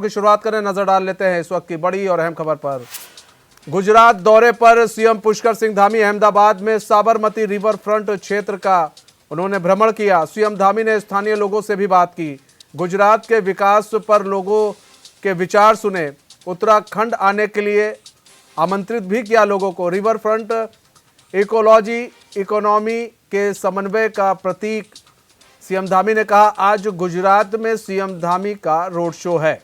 की शुरुआत करें, नजर डाल लेते हैं इस वक्त की बड़ी और अहम खबर पर। गुजरात दौरे पर सीएम पुष्कर सिंह धामी अहमदाबाद में साबरमती रिवर फ्रंट क्षेत्र का उन्होंने भ्रमण किया। सीएम धामी ने स्थानीय लोगों से भी बात की, गुजरात के विकास पर लोगों के विचार सुने, उत्तराखंड आने के लिए आमंत्रित भी किया लोगों को। रिवर फ्रंट इकोलॉजी इकोनॉमी के समन्वय का प्रतीक सीएम धामी ने कहा। आज गुजरात में सीएम धामी का रोड शो है।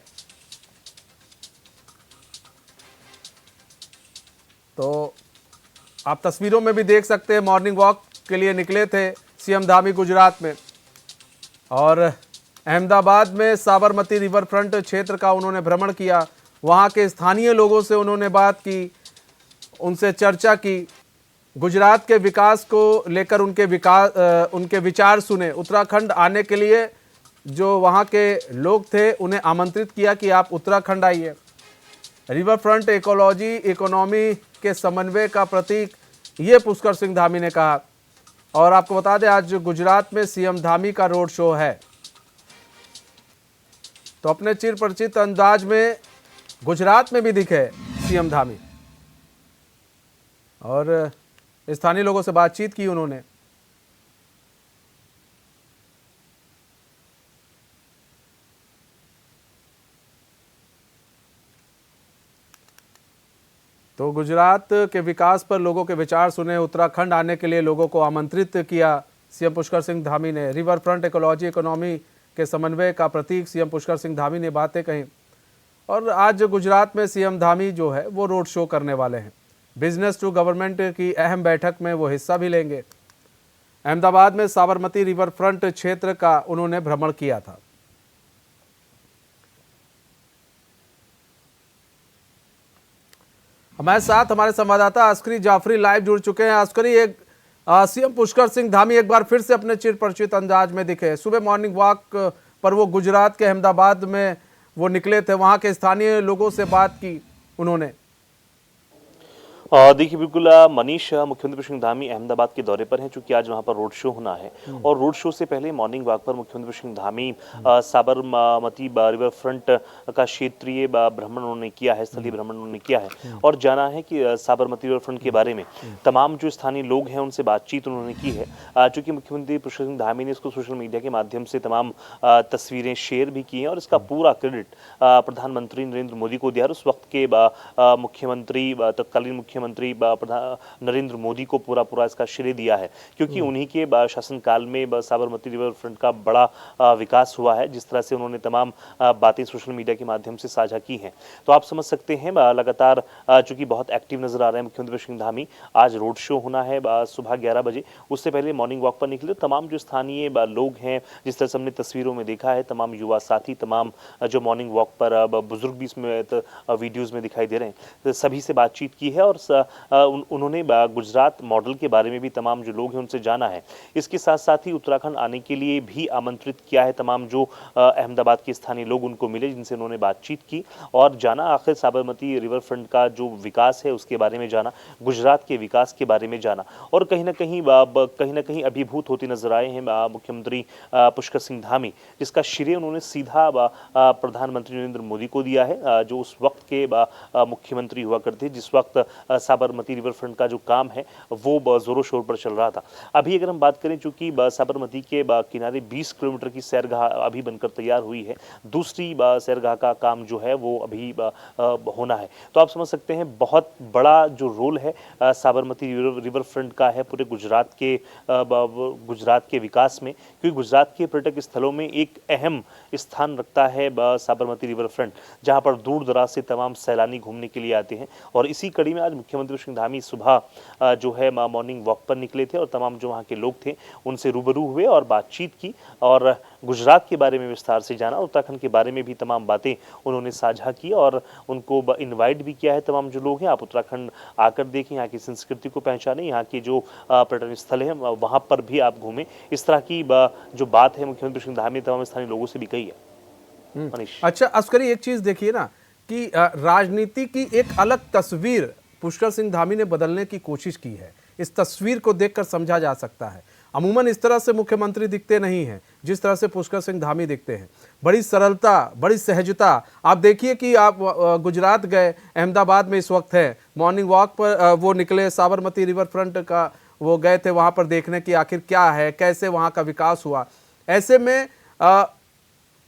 तो आप तस्वीरों में भी देख सकते हैं, मॉर्निंग वॉक के लिए निकले थे सीएम धामी गुजरात में, और अहमदाबाद में साबरमती रिवर फ्रंट क्षेत्र का उन्होंने भ्रमण किया। वहां के स्थानीय लोगों से उन्होंने बात की, उनसे चर्चा की, गुजरात के विकास को लेकर उनके विचार सुने। उत्तराखंड आने के लिए जो वहां के लोग थे उन्हें आमंत्रित किया कि आप उत्तराखंड आइए। रिवर फ्रंट इकोलॉजी इकोनॉमी के समन्वय का प्रतीक, ये पुष्कर सिंह धामी ने कहा। और आपको बता दें, आज गुजरात में सीएम धामी का रोड शो है। तो अपने चिर परिचित अंदाज में गुजरात में भी दिखे सीएम धामी और स्थानीय लोगों से बातचीत की उन्होंने। तो गुजरात के विकास पर लोगों के विचार सुने, उत्तराखंड आने के लिए लोगों को आमंत्रित किया सीएम पुष्कर सिंह धामी ने। रिवर फ्रंट इकोलॉजी इकोनॉमी के समन्वय का प्रतीक सीएम पुष्कर सिंह धामी ने बातें कही। और आज गुजरात में सीएम धामी जो है वो रोड शो करने वाले हैं। बिजनेस टू गवर्नमेंट की अहम बैठक में वो हिस्सा भी लेंगे। अहमदाबाद में साबरमती रिवर फ्रंट क्षेत्र का उन्होंने भ्रमण किया था। हमारे साथ हमारे संवाददाता अस्करी जाफरी लाइव जुड़ चुके हैं। अस्करी, एक सीएम पुष्कर सिंह धामी एक बार फिर से अपने चिर परिचित अंदाज में दिखे। सुबह मॉर्निंग वॉक पर वो गुजरात के अहमदाबाद में वो निकले थे, वहां के स्थानीय लोगों से बात की उन्होंने। देखिए, बिल्कुल मनीष, मुख्यमंत्री पुष्कर सिंह धामी अहमदाबाद के दौरे पर हैं, चूंकि आज वहां पर रोड शो होना है। और रोड शो से पहले मॉर्निंग वॉक पर मुख्यमंत्री पुष्कर सिंह धामी साबरमती रिवर फ्रंट का क्षेत्रीय भ्रमण उन्होंने किया है, स्थलीय भ्रमण उन्होंने किया है और जाना है कि साबरमती रिवर फ्रंट के बारे में तमाम जो स्थानीय लोग हैं उनसे बातचीत उन्होंने की है। चूंकि मुख्यमंत्री पुष्कर सिंह धामी ने इसको सोशल मीडिया के माध्यम से तमाम तस्वीरें शेयर भी की हैं और इसका पूरा क्रेडिट प्रधानमंत्री नरेंद्र मोदी को दिया। उस वक्त के मुख्यमंत्री, तत्कालीन मुख्यमंत्री नरेंद्र मोदी को पूरा इसका श्रेय दिया है, क्योंकि उन्हीं के शासनकाल में साबरमती रिवर फ्रंट का बड़ा विकास हुआ है। जिस तरह से उन्होंने तमाम बातें सोशल मीडिया के माध्यम से साझा की हैं, तो आप समझ सकते हैं लगातार चूंकि बहुत एक्टिव नजर आ रहे हैं मुख्यमंत्री सिंह धामी। आज रोड शो होना है सुबह 11 बजे, उससे पहले मॉर्निंग वॉक पर निकले। तमाम जो स्थानीय लोग हैं, जिस तरह से हमने तस्वीरों में देखा है, तमाम युवा साथी, तमाम जो मॉर्निंग वॉक पर बुजुर्ग भी इसमें वीडियोज में दिखाई दे रहे हैं, तो सभी से बातचीत की है और उन्होंने गुजरात मॉडल के बारे में भी तमाम जो लोग हैं उनसे जाना है। इसके साथ साथ ही उत्तराखंड आने के लिए भी आमंत्रित किया है। तमाम जो अहमदाबाद के स्थानीय लोग उनको मिले, जिनसे उन्होंने बातचीत की और जाना आखिर साबरमती रिवर फ्रंट का जो विकास है उसके बारे में जाना, गुजरात के विकास के बारे में जाना। और कहीं ना कहीं अभिभूत होती नजर आए हैं मुख्यमंत्री पुष्कर सिंह धामी, जिसका श्रेय उन्होंने सीधा प्रधानमंत्री नरेंद्र मोदी को दिया है, जो उस वक्त के मुख्यमंत्री हुआ करते, जिस वक्त साबरमती रिवर फ्रंट का जो काम है वो जोरों शोर पर चल रहा था। अभी अगर हम बात करें, चूंकि साबरमती के किनारे 20 किलोमीटर की सैरगाह अभी बनकर तैयार हुई है, दूसरी सैरगाह का काम जो है वो अभी होना है। तो आप समझ सकते हैं बहुत बड़ा जो रोल है साबरमती रिवर फ्रंट का है पूरे गुजरात के विकास में, क्योंकि गुजरात के पर्यटक स्थलों में एक अहम स्थान रखता है साबरमती रिवर फ्रंट, जहां पर दूर दराज से तमाम सैलानी घूमने के लिए आते हैं। और इसी कड़ी में आज मुख्यमंत्री सिंह धामी सुबह जो है मॉर्निंग वॉक पर निकले थे और तमाम जो वहाँ के लोग थे उनसे रूबरू हुए और बातचीत की और गुजरात के बारे में विस्तार से जाना। उत्तराखंड के बारे में भी तमाम बातें उन्होंने साझा की और उनको इनवाइट भी किया है। तमाम जो लोग हैं, आप उत्तराखंड आकर देखें, यहाँ की संस्कृति को पहचानें, यहाँ के जो पर्यटन स्थल हैं वहाँ पर भी आप घूमें। इस तरह की जो बात है मुख्यमंत्री सिंह धामी तमाम स्थानीय लोगों से भी कही है। मनीष, अच्छा अस्करी, एक चीज देखिए ना कि राजनीति की एक अलग तस्वीर पुष्कर सिंह धामी ने बदलने की कोशिश की है। इस तस्वीर को देखकर समझा जा सकता है। अमूमन इस तरह से मुख्यमंत्री दिखते नहीं हैं जिस तरह से पुष्कर सिंह धामी दिखते हैं। बड़ी सरलता, बड़ी सहजता। आप देखिए कि आप गुजरात गए, अहमदाबाद में इस वक्त है, मॉर्निंग वॉक पर वो निकले, साबरमती रिवर फ्रंट का वो गए थे वहाँ पर देखने की आखिर क्या है, कैसे वहाँ का विकास हुआ। ऐसे में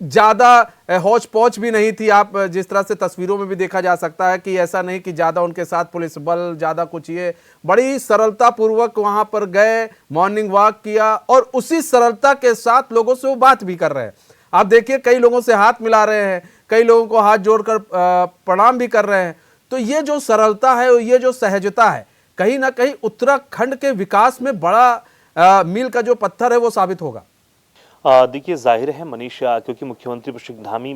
ज़्यादा हौच पौच भी नहीं थी। आप जिस तरह से तस्वीरों में भी देखा जा सकता है कि ऐसा नहीं कि ज़्यादा उनके साथ पुलिस बल, ज़्यादा कुछ, ये बड़ी सरलता पूर्वक वहाँ पर गए, मॉर्निंग वॉक किया और उसी सरलता के साथ लोगों से वो बात भी कर रहे हैं। आप देखिए कई लोगों से हाथ मिला रहे हैं, कई लोगों को हाथ जोड़कर प्रणाम भी कर रहे हैं। तो ये जो सरलता है, ये जो सहजता है, कहीं ना कहीं उत्तराखंड के विकास में बड़ा मील का जो पत्थर है वो साबित होगा। देखिए जाहिर है मनीष, क्योंकि मुख्यमंत्री पुष्कर सिंह धामी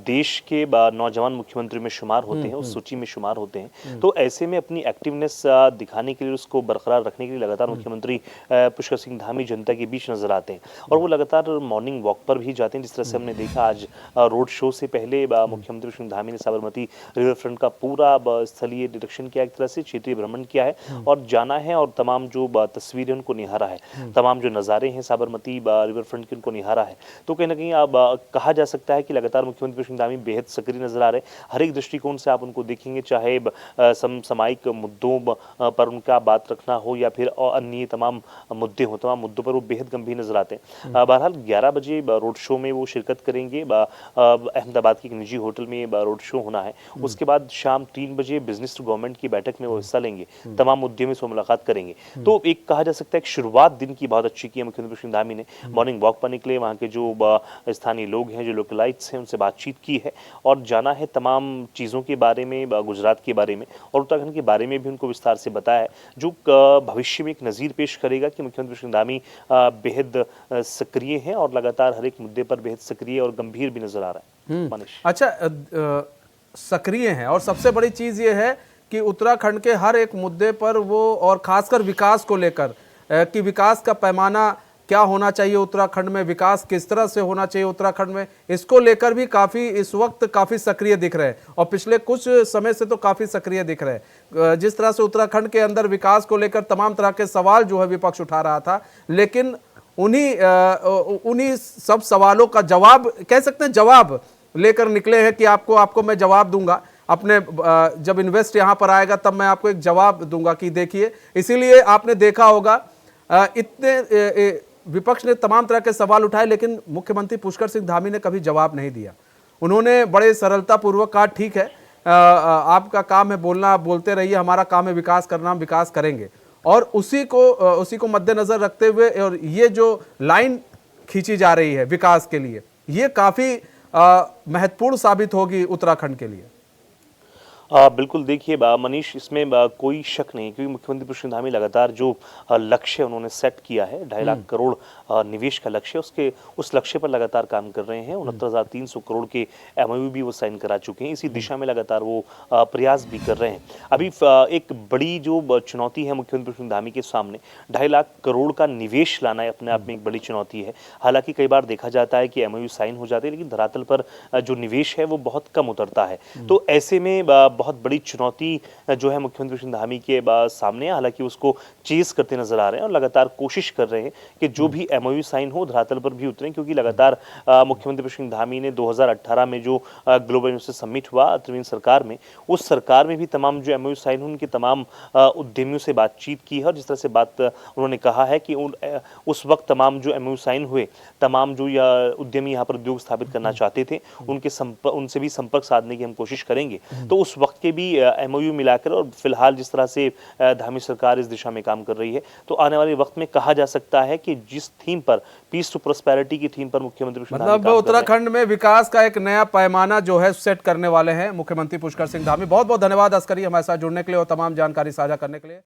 देश के नौजवान मुख्यमंत्री में शुमार होते हैं, उस सूची में शुमार होते हैं। तो ऐसे में अपनी एक्टिवनेस दिखाने के लिए, उसको बरकरार रखने के लिए लगातार मुख्यमंत्री पुष्कर सिंह धामी जनता के बीच नजर आते हैं और वो लगातार मॉर्निंग वॉक पर भी जाते हैं। जिस तरह से हमने देखा आज रोड शो से पहले मुख्यमंत्री पुष्कर सिंह धामी ने साबरमती रिवर फ्रंट का पूरा स्थलीय निरीक्षण किया, एक तरह से क्षेत्रीय भ्रमण किया है और जाना है और तमाम जो तस्वीरें उनको निहारा है, तमाम जो नज़ारे हैं साबरमती रिवर फ्रंट के उनको निहारा है। तो कहीं ना कहीं अब कहा जा सकता है कि लगातार मुख्यमंत्री पुष्कर सिंह धामी बेहद सक्रिय नजर आ रहे हैं। हर एक दृष्टिकोण से आप उनको देखेंगे, चाहे समसामयिक मुद्दों पर उनका बात रखना हो या फिर अन्य तमाम मुद्दे हो, तमाम मुद्दों पर वो बेहद गंभीर नजर आते हैं। बहरहाल 11 बजे रोड शो में वो शिरकत करेंगे। अहमदाबाद के एक निजी होटल में रोड शो होना है। उसके बाद शाम 3 बजे बिजनेस टू गवर्नमेंट की बैठक में वो हिस्सा लेंगे, तमाम मुद्दों में मुलाकात करेंगे। तो एक कहा जा सकता है कि शुरुआत दिन की बहुत अच्छी की है मुख्यमंत्री पुष्कर सिंह धामी ने। मॉर्निंग वॉक पर निकले, वहाँ के जो स्थानीय लोग हैं, जो लोकलाइट्स हैं, उनसे बातचीत की है और जाना है तमाम चीज़ों के बारे में, गुजरात के बारे में और उत्तराखंड के बारे में भी उनको विस्तार से बताया है, जो भविष्य में एक नज़ीर पेश करेगा कि मुख्यमंत्री सिंह धामी बेहद सक्रिय हैं और लगातार हर एक मुद्दे पर बेहद सक्रिय और गंभीर भी नजर आ रहा है। मनीष, अच्छा, सक्रिय हैं और सबसे बड़ी चीज़ ये है कि उत्तराखंड के हर एक मुद्दे पर वो, और खासकर विकास को लेकर कि विकास का पैमाना क्या होना चाहिए उत्तराखंड में, विकास किस तरह से होना चाहिए उत्तराखंड में, इसको लेकर भी काफ़ी इस वक्त काफ़ी सक्रिय दिख रहे हैं और पिछले कुछ समय से तो काफ़ी सक्रिय दिख रहे हैं। जिस तरह से उत्तराखंड के अंदर विकास को लेकर तमाम तरह के सवाल जो है विपक्ष उठा रहा था, लेकिन उन्हीं सब सवालों का जवाब, कह सकते हैं जवाब लेकर निकले हैं कि आपको मैं जवाब दूंगा अपने, जब इन्वेस्ट यहाँ पर आएगा तब मैं आपको एक जवाब दूंगा कि देखिए। इसीलिए आपने देखा होगा इतने विपक्ष ने तमाम तरह के सवाल उठाए, लेकिन मुख्यमंत्री पुष्कर सिंह धामी ने कभी जवाब नहीं दिया। उन्होंने बड़े सरलता पूर्वक कहा, ठीक है, आपका काम है बोलना, आप बोलते रहिए, हमारा काम है विकास करना, हम विकास करेंगे। और उसी को मद्देनजर रखते हुए और ये जो लाइन खींची जा रही है विकास के लिए, ये काफी महत्वपूर्ण साबित होगी उत्तराखंड के लिए। बिल्कुल, देखिए मनीष, इसमें कोई शक नहीं, क्योंकि मुख्यमंत्री पुष्कर सिंह धामी लगातार जो लक्ष्य उन्होंने सेट किया है, 2.5 लाख करोड़ निवेश का लक्ष्य, उस लक्ष्य पर लगातार काम कर रहे हैं। 69,300 करोड़ के MOU भी वो साइन करा चुके हैं। इसी दिशा में लगातार वो प्रयास भी कर रहे हैं। अभी एक बड़ी जो चुनौती है मुख्यमंत्री पुष्कर सिंह धामी के सामने, 2.5 लाख करोड़ का निवेश लाना अपने आप में एक बड़ी चुनौती है। हालांकि कई बार देखा जाता है कि MOU साइन हो जाते हैं, लेकिन धरातल पर जो निवेश है वो बहुत कम उतरता है। तो ऐसे में बहुत बड़ी चुनौती जो है मुख्यमंत्री सिंह धामी के सामने, हालांकि उसको चेज करते नजर आ रहे हैं और लगातार कोशिश कर रहे हैं कि जो भी MOU साइन हो धरातल पर भी उतरे, क्योंकि लगातार मुख्यमंत्री सिंह धामी ने 2018 में जो ग्लोबल इन्वेस्टर समिट हुआ त्रिवेंद्र सरकार में, उस सरकार में भी तमाम जो MOU साइन हुए उनके तमाम उद्यमियों से बातचीत की है और जिस तरह से बात उन्होंने कहा है कि उस वक्त तमाम जो MOU साइन हुए, तमाम जो उद्यमी यहाँ पर उद्योग स्थापित करना चाहते थे, उनसे भी संपर्क साधने की हम कोशिश करेंगे। तो उस वक्त के भी MOU मिलाकर और फिलहाल जिस तरह से धामी सरकार इस दिशा में काम कर रही है, तो आने वाले वक्त में कहा जा सकता है कि जिस थीम पर, पीस टू प्रोस्पेरिटी की थीम पर मुख्यमंत्री मतलब उत्तराखंड में विकास का एक नया पैमाना जो है सेट करने वाले हैं मुख्यमंत्री पुष्कर सिंह धामी। बहुत बहुत धन्यवाद अस्करी हमारे साथ जुड़ने के लिए और तमाम जानकारी साझा करने के लिए।